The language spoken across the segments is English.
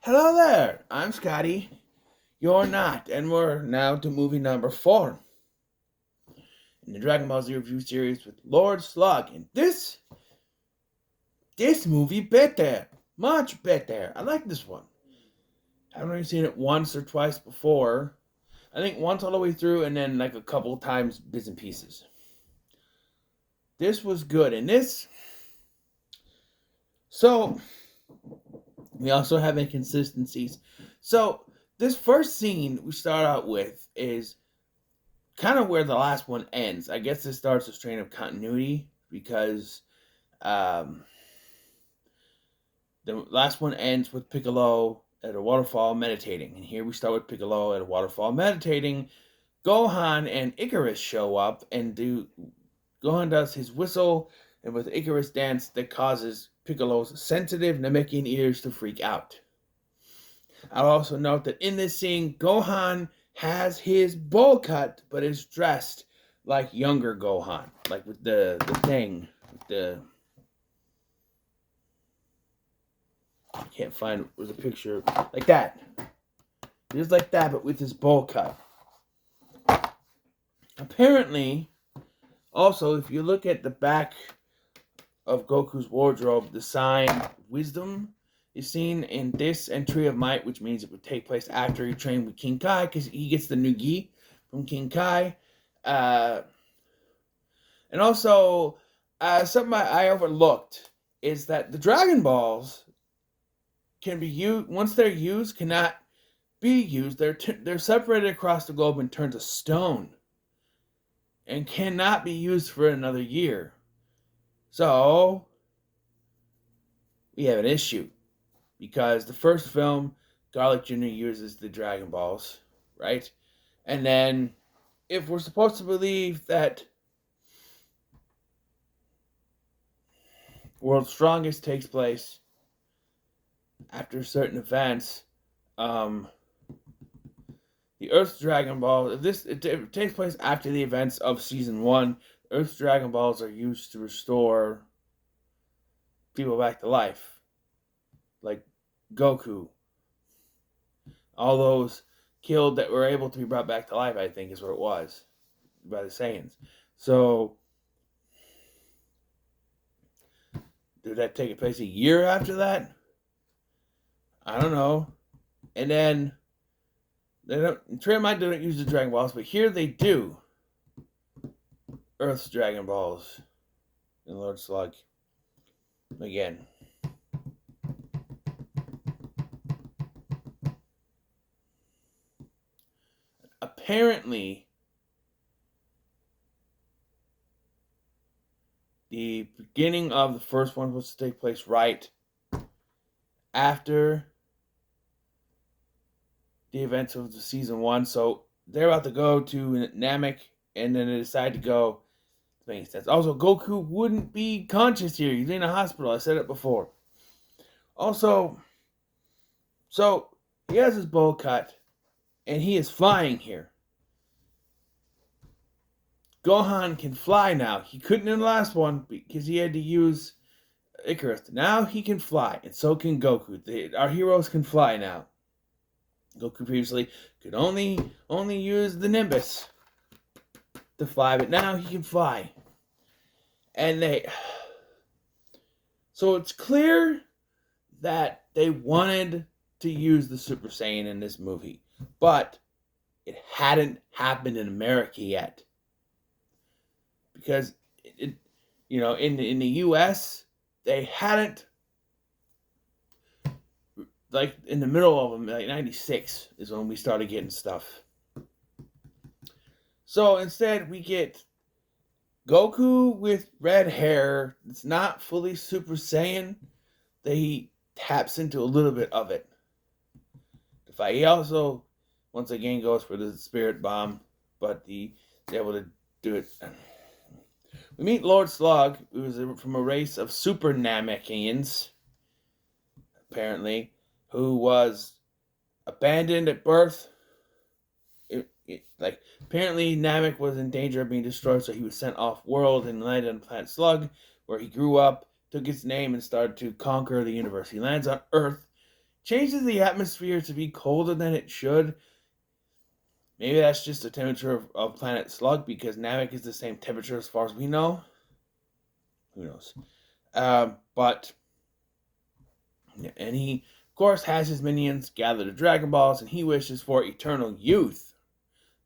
Hello there, I'm Scotty. You're not, and we're now to movie number 4 in the Dragon Ball Z review series with Lord Slug. And this movie better, much better. I like this one. I've only seen it once or twice before. I think once all the way through, and then like a couple times bits and pieces. This was good, and so we also have inconsistencies. So this first scene we start out with is kind of where the last one ends. I guess this starts a strain of continuity because um, the last one ends with Piccolo at a waterfall meditating, and here we start with Piccolo at a waterfall meditating. Gohan and Icarus show up and Gohan does his whistle and with Icarus dance that causes Piccolo's sensitive Namekian ears to freak out. I'll also note that in this scene, Gohan has his bowl cut, but is dressed like younger Gohan, like with the thing, with the I can't find was a picture like that, just like that, but with his bowl cut. Apparently, also if you look at the back of Goku's wardrobe, the sign Wisdom is seen in this entry of Might, which means it would take place after he trained with King Kai, because he gets the new gi from King Kai. And also, something I overlooked is that the Dragon Balls can be used, once they're used, cannot be used. They're separated across the globe and turned to stone and cannot be used for another year. So, we have an issue. Because the first film, Garlic Jr. uses the Dragon Balls, right? And then, if we're supposed to believe that World's Strongest takes place after certain events, the Earth's Dragon Ball, it takes place after the events of Season 1, Earth's Dragon Balls are used to restore people back to life. Like Goku. All those killed that were able to be brought back to life, I think, is what it was by the Saiyans. So, did that take place a year after that? I don't know. And then, Might don't use the Dragon Balls, but here they do. Earth's Dragon Balls and Lord Slug. Again. Apparently, the beginning of the first one was to take place right after the events of the season 1. So they're about to go to Namek, and then they decide to go. It makes sense. Also, Goku wouldn't be conscious here. He's in a hospital. I said it before. Also, so he has his bowl cut, and he is flying here. Gohan can fly now. He couldn't in the last one because he had to use Icarus. Now he can fly, and so can Goku. Our heroes can fly now. Goku previously could only use the Nimbus to fly, but now he can fly. And so it's clear that they wanted to use the Super Saiyan in this movie, but it hadn't happened in America yet. Because in the U.S. they hadn't, like in the middle of them, like 96 is when we started getting stuff. So instead we get Goku with red hair. It's not fully Super Saiyan. He taps into a little bit of it. The fight. He also once again goes for the Spirit Bomb, but he's able to do it. We meet Lord Slug, who is from a race of super Namekians, apparently, who was abandoned at birth. Apparently Namek was in danger of being destroyed, so he was sent off-world and landed on the planet Slug, where he grew up, took his name, and started to conquer the universe. He lands on Earth, changes the atmosphere to be colder than it should. Maybe that's just the temperature of planet Slug, because Namek is the same temperature as far as we know. Who knows? But and he, of course, has his minions gather the Dragon Balls, and he wishes for eternal youth,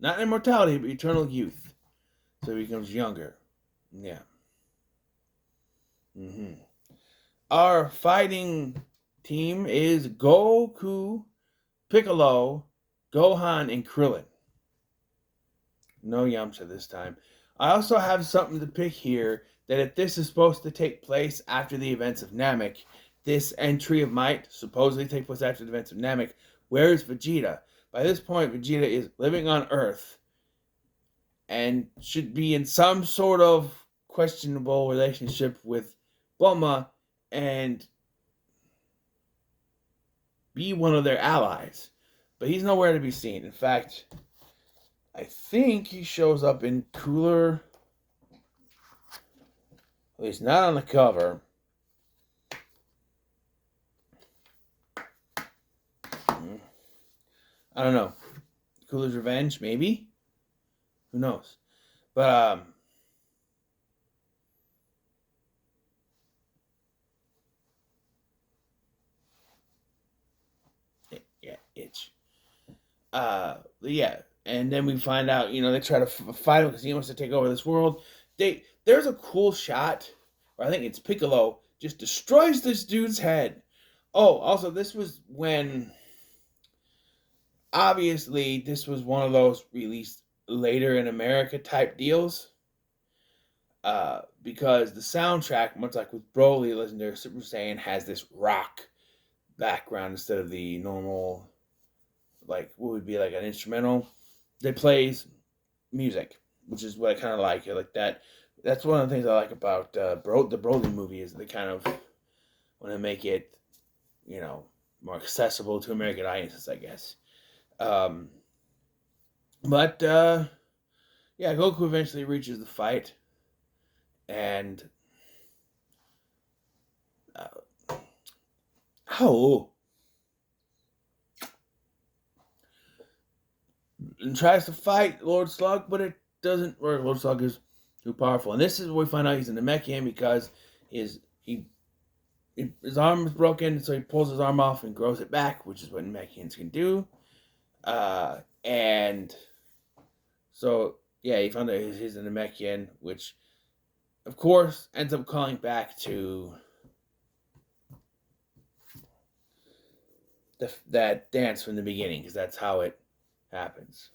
not immortality, but eternal youth, so he becomes younger. Yeah. Our fighting team is Goku, Piccolo, Gohan, and Krillin. No Yamcha this time. I also have something to pick here, that if this is supposed to take place after the events of Namek, this entry of might supposedly take place after the events of Namek, where is Vegeta? By this point, Vegeta is living on Earth and should be in some sort of questionable relationship with Bulma and be one of their allies. But he's nowhere to be seen. In fact, I think he shows up in Cooler. At least not on the cover. I don't know. Cooler's Revenge, maybe? Who knows? But, yeah, itch. Yeah. And then we find out, they try to fight him because he wants to take over this world. There's a cool shot where I think it's Piccolo just destroys this dude's head. Oh, also, this was when, obviously, this was one of those released later in America type deals. Because the soundtrack, much like with Broly, Legendary Super Saiyan, has this rock background instead of the normal, like, what would be like an instrumental. It plays music, which is what I kind of like. I like that. That's one of the things I like about the Broly movie, is they kind of want to make it, more accessible to American audiences, I guess. But yeah, Goku eventually reaches the fight, and and tries to fight Lord Slug, but it doesn't work. Lord Slug is too powerful, and this is where we find out he's a Namekian, because his arm is broken, so he pulls his arm off and grows it back, which is what Namekians can do. And so, yeah, he found out he's a Namekian, which, of course, ends up calling back to that dance from the beginning, because that's how it happens.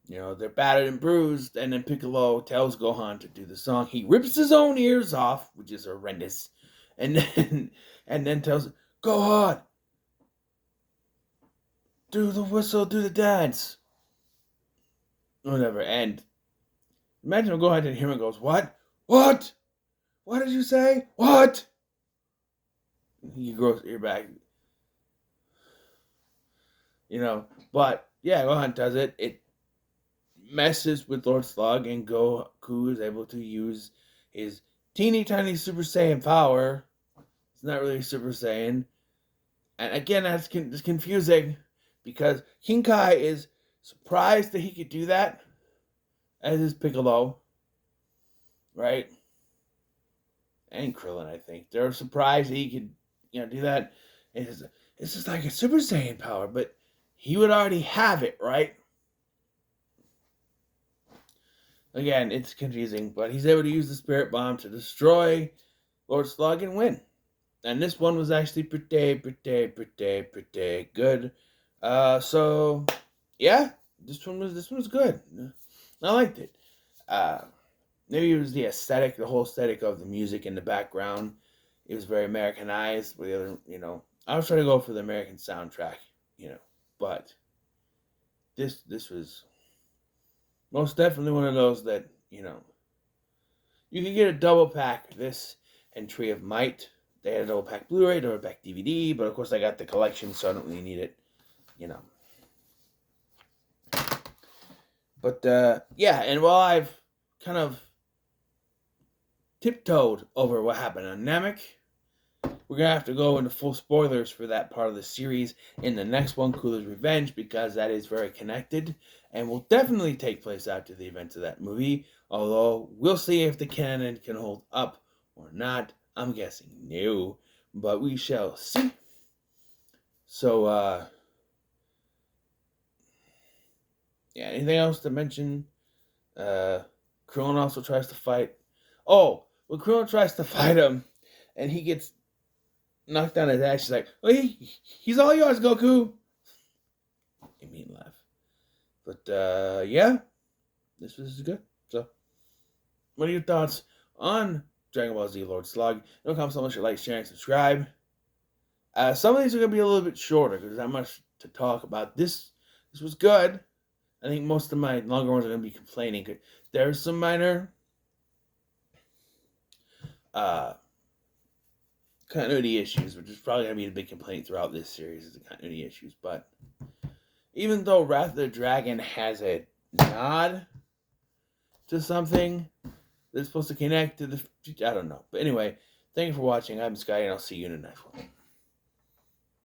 They're battered and bruised, and then Piccolo tells Gohan to do the song. He rips his own ears off, which is horrendous, and then tells him, Gohan, do the whistle, do the dance. Whatever. And imagine if Gohan didn't hear him and goes, What? What? What did you say? What? He grows his ear back. But yeah, Gohan does it. It messes with Lord Slug, and Goku is able to use his teeny tiny Super Saiyan power. It's not really Super Saiyan. And again, that's confusing, because King Kai is surprised that he could do that, as is Piccolo, right? And Krillin, I think. They're surprised that he could, do that. It's just like a Super Saiyan power, but he would already have it, right? Again, it's confusing, but he's able to use the Spirit Bomb to destroy Lord Slug and win. And this one was actually pretty good. So yeah, this one was good. I liked it. Maybe it was the aesthetic, the whole aesthetic of the music in the background. It was very Americanized. With the other, I was trying to go for the American soundtrack, but this was most definitely one of those that, you can get a double pack, this and Tree of Might. They had a double pack Blu-ray, double pack DVD, but of course I got the collection, so I don't really need it, But, yeah, and while I've kind of tiptoed over what happened on Namek, we're going to have to go into full spoilers for that part of the series in the next one, Cooler's Revenge, because that is very connected and will definitely take place after the events of that movie. Although, we'll see if the canon can hold up or not. I'm guessing no, but we shall see. So, yeah, anything else to mention? Krillin also tries to fight. Oh, when Krillin tries to fight him, and he gets knocked down his ass, she's like, "Oh, he's all yours, Goku." Made me laugh. But yeah, this was good. So, what are your thoughts on Dragon Ball Z Lord Slug? No comment so much. Like, share, and subscribe. Some of these are gonna be a little bit shorter because there's not much to talk about. This was good. I think most of my longer ones are going to be complaining. There's some minor continuity issues, which is probably going to be a big complaint throughout this series, is the continuity issues. But even though Wrath of the Dragon has a nod to something that's supposed to connect to the future, I don't know. But anyway, thank you for watching. I'm Sky, and I'll see you in the next one.